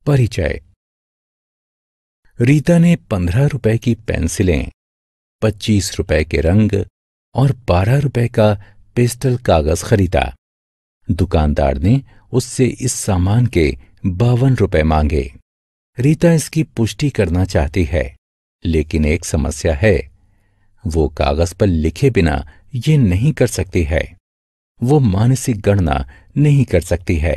परिचय। रीता ने 15 रुपए की पेंसिलें, 25 रुपए के रंग और 12 रुपए का पेस्टल कागज खरीदा। दुकानदार ने उससे इस सामान के 52 रुपए मांगे। रीता इसकी पुष्टि करना चाहती है, लेकिन एक समस्या है। वो कागज पर लिखे बिना ये नहीं कर सकती है। वो मानसिक गणना नहीं कर सकती है।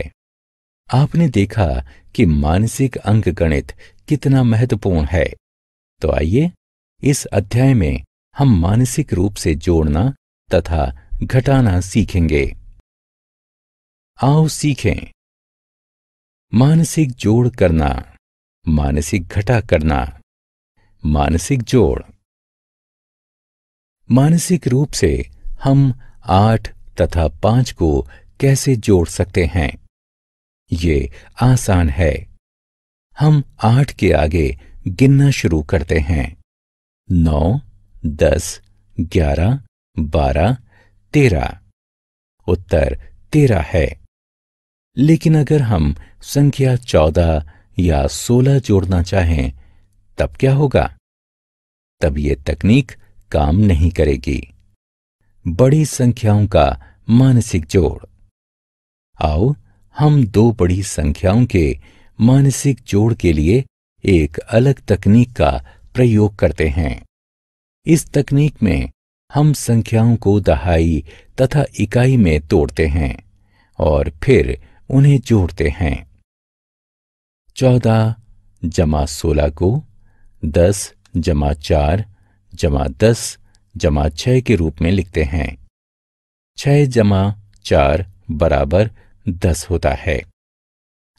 आपने देखा कि मानसिक अंकगणित कितना महत्वपूर्ण है। तो आइए इस अध्याय में हम मानसिक रूप से जोड़ना तथा घटाना सीखेंगे। आओ सीखें। मानसिक जोड़ करना, मानसिक घटा करना, मानसिक जोड़। मानसिक रूप से हम 8 तथा 5 को कैसे जोड़ सकते हैं? ये आसान है। हम 8 के आगे गिनना शुरू करते हैं। 9, 10, 11, 12, 13। उत्तर 13 है। लेकिन अगर हम संख्या 14 या 16 जोड़ना चाहें, तब क्या होगा? तब ये तकनीक काम नहीं करेगी। बड़ी संख्याओं का मानसिक जोड़। आओ हम दो बड़ी संख्याओं के मानसिक जोड़ के लिए एक अलग तकनीक का प्रयोग करते हैं। इस तकनीक में हम संख्याओं को दहाई तथा इकाई में तोड़ते हैं और फिर उन्हें जोड़ते हैं। 14 जमा 16 को 10 जमा 4 जमा 10 जमा 6 के रूप में लिखते हैं। 6 जमा 4 बराबर 10 होता है।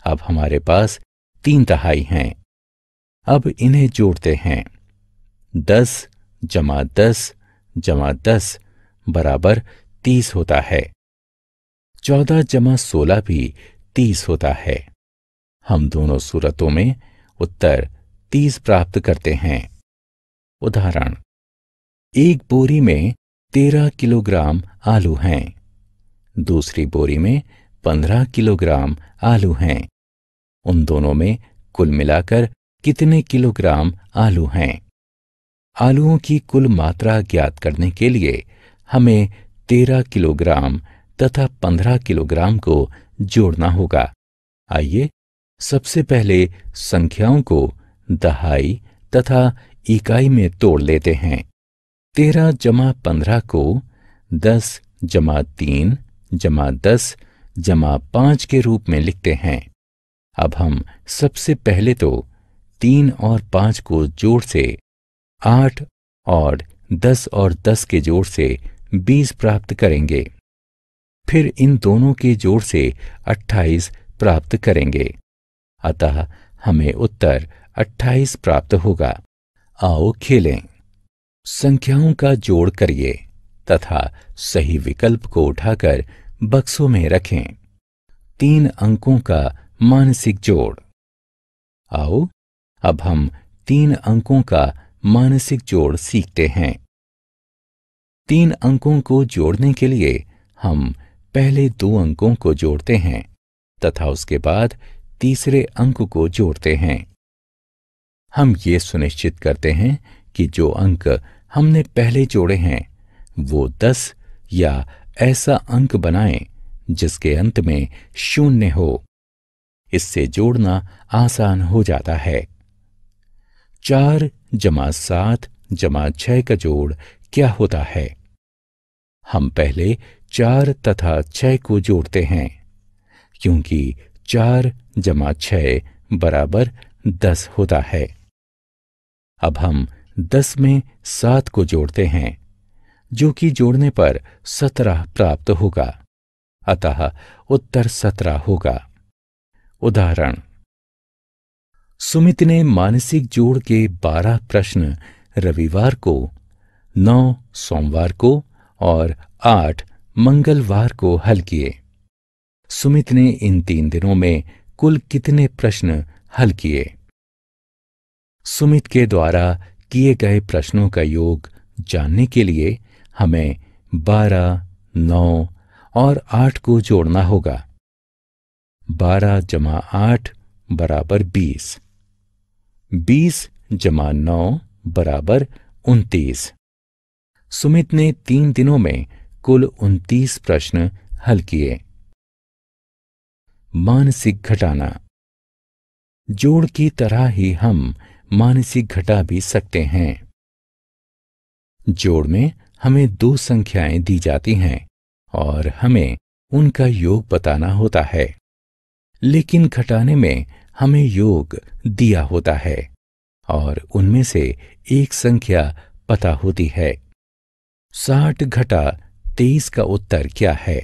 अब हमारे पास 3 दहाई हैं। अब इन्हें जोड़ते हैं। 10 जमा 10 जमा 10 बराबर 30 होता है। 14 जमा 16 भी 30 होता है। हम दोनों सूरतों में उत्तर 30 प्राप्त करते हैं। उदाहरण, एक बोरी में 13 किलोग्राम आलू हैं। दूसरी बोरी में 15 किलोग्राम आलू हैं। उन दोनों में कुल मिलाकर कितने किलोग्राम आलू हैं? आलूओं की कुल मात्रा ज्ञात करने के लिए हमें 13 किलोग्राम तथा 15 किलोग्राम को जोड़ना होगा। आइए सबसे पहले संख्याओं को दहाई तथा इकाई में तोड़ लेते हैं। 13 जमा 15 को 10 जमा 3 जमा 10 जमा 5 के रूप में लिखते हैं। अब हम सबसे पहले तो 3 और 5 को जोड़ से 8 और 10 और 10 के जोड़ से 20 प्राप्त करेंगे। फिर इन दोनों के जोड़ से 28 प्राप्त करेंगे। अतः हमें उत्तर 28 प्राप्त होगा। आओ खेलें। संख्याओं का जोड़ करिए तथा सही विकल्प को उठाकर बक्सों में रखें। 3 अंकों का मानसिक जोड़। आओ अब हम 3 अंकों का मानसिक जोड़ सीखते हैं। 3 अंकों को जोड़ने के लिए हम पहले 2 अंकों को जोड़ते हैं तथा उसके बाद तीसरे अंक को जोड़ते हैं। हम ये सुनिश्चित करते हैं कि जो अंक हमने पहले जोड़े हैं वो 10 या ऐसा अंक बनाएं जिसके अंत में 0 हो। इससे जोड़ना आसान हो जाता है। 4 जमा 7 जमा 6 का जोड़ क्या होता है? हम पहले 4 तथा 6 को जोड़ते हैं, क्योंकि 4 जमा 6 बराबर 10 होता है। अब हम 10 में 7 को जोड़ते हैं, जो कि जोड़ने पर 17 प्राप्त होगा। अतः उत्तर 17 होगा। उदाहरण, सुमित ने मानसिक जोड़ के 12 प्रश्न रविवार को, 9 सोमवार को और 8 मंगलवार को हल किए। सुमित ने इन 3 दिनों में कुल कितने प्रश्न हल किए? सुमित के द्वारा किए गए प्रश्नों का योग जानने के लिए हमें 12, 9 और 8 को जोड़ना होगा। 12 जमा 8 बराबर 20। 20 जमा 9 बराबर 29। सुमित ने 3 दिनों में कुल 29 प्रश्न हल किए। मानसिक घटाना। जोड़ की तरह ही हम मानसिक घटा भी सकते हैं। जोड़ में हमें 2 संख्याएं दी जाती हैं और हमें उनका योग बताना होता है, लेकिन घटाने में हमें योग दिया होता है और उनमें से एक संख्या पता होती है। 60 घटा 23 का उत्तर क्या है?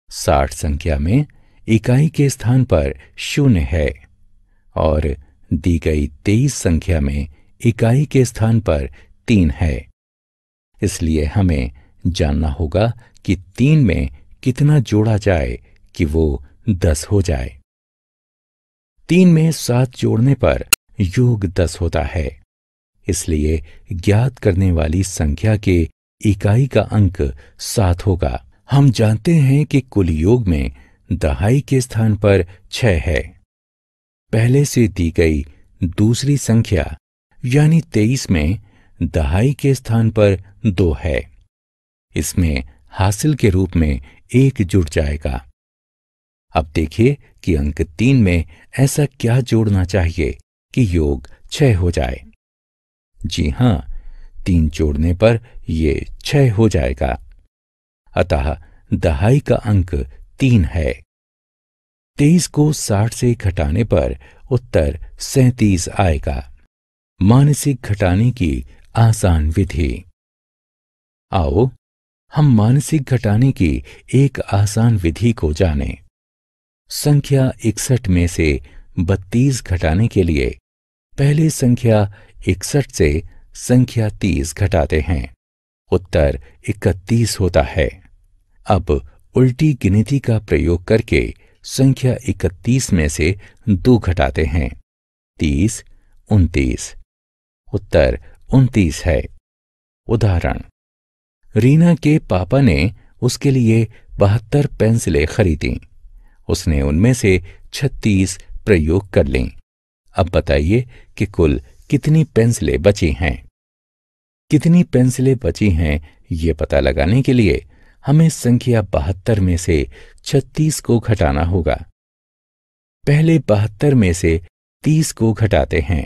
60 संख्या में इकाई के स्थान पर 0 है और दी गई 23 संख्या में इकाई के स्थान पर 3 है। इसलिए हमें जानना होगा कि 3 में कितना जोड़ा जाए कि वो 10 हो जाए। 3 में 7 जोड़ने पर योग 10 होता है। इसलिए ज्ञात करने वाली संख्या के इकाई का अंक 7 होगा। हम जानते हैं कि कुल योग में दहाई के स्थान पर 6 है। पहले से दी गई दूसरी संख्या यानी 23 में दहाई के स्थान पर 2 है। इसमें हासिल के रूप में 1 जुड़ जाएगा। अब देखिए कि अंक 3 में ऐसा क्या जोड़ना चाहिए कि योग 6 हो जाए। जी हां, 3 जोड़ने पर ये 6 हो जाएगा। अतः दहाई का अंक 3 है। 23 को 60 से घटाने पर उत्तर 37 आएगा। मानसिक घटाने की आसान विधि। आओ हम मानसिक घटाने की एक आसान विधि को जानें। संख्या 61 में से 32 घटाने के लिए पहले संख्या 61 से संख्या 30 घटाते हैं। उत्तर 31 होता है। अब उल्टी गिनती का प्रयोग करके संख्या 31 में से 2 घटाते हैं। 30, 29। उत्तर 29 है। उदाहरण, रीना के पापा ने उसके लिए 72 पेंसिलें खरीदी। उसने उनमें से 36 प्रयोग कर लीं। अब बताइए कि कुल कितनी पेंसिलें बची हैं। कितनी पेंसिलें बची हैं ये पता लगाने के लिए हमें संख्या 72 में से 36 को घटाना होगा। पहले 72 में से 30 को घटाते हैं।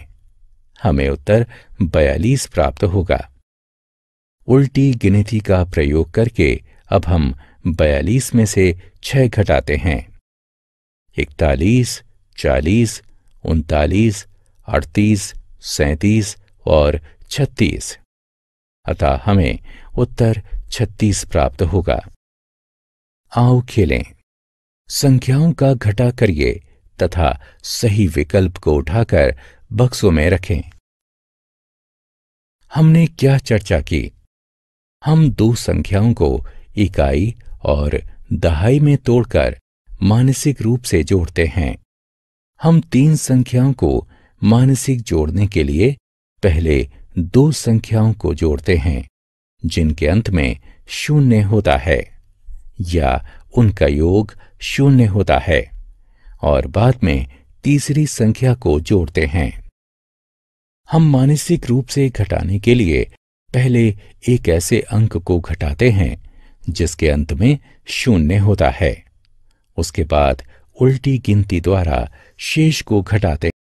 हमें उत्तर 42 प्राप्त होगा। उल्टी गिनती का प्रयोग करके अब हम 42 में से 6 घटाते हैं। 41, 40, 39, 38, 37 और 36। अतः हमें उत्तर 36 प्राप्त होगा। आओ खेलें। संख्याओं का घटा करिए तथा सही विकल्प को उठाकर बक्सों में रखें। हमने क्या चर्चा की? हम 2 संख्याओं को इकाई और दहाई में तोड़कर मानसिक रूप से जोड़ते हैं। हम 3 संख्याओं को मानसिक जोड़ने के लिए पहले 2 संख्याओं को जोड़ते हैं जिनके अंत में 0 होता है या उनका योग 0 होता है और बाद में तीसरी संख्या को जोड़ते हैं। हम मानसिक रूप से घटाने के लिए पहले एक ऐसे अंक को घटाते हैं जिसके अंत में 0 होता है। उसके बाद उल्टी गिनती द्वारा शेष को घटाते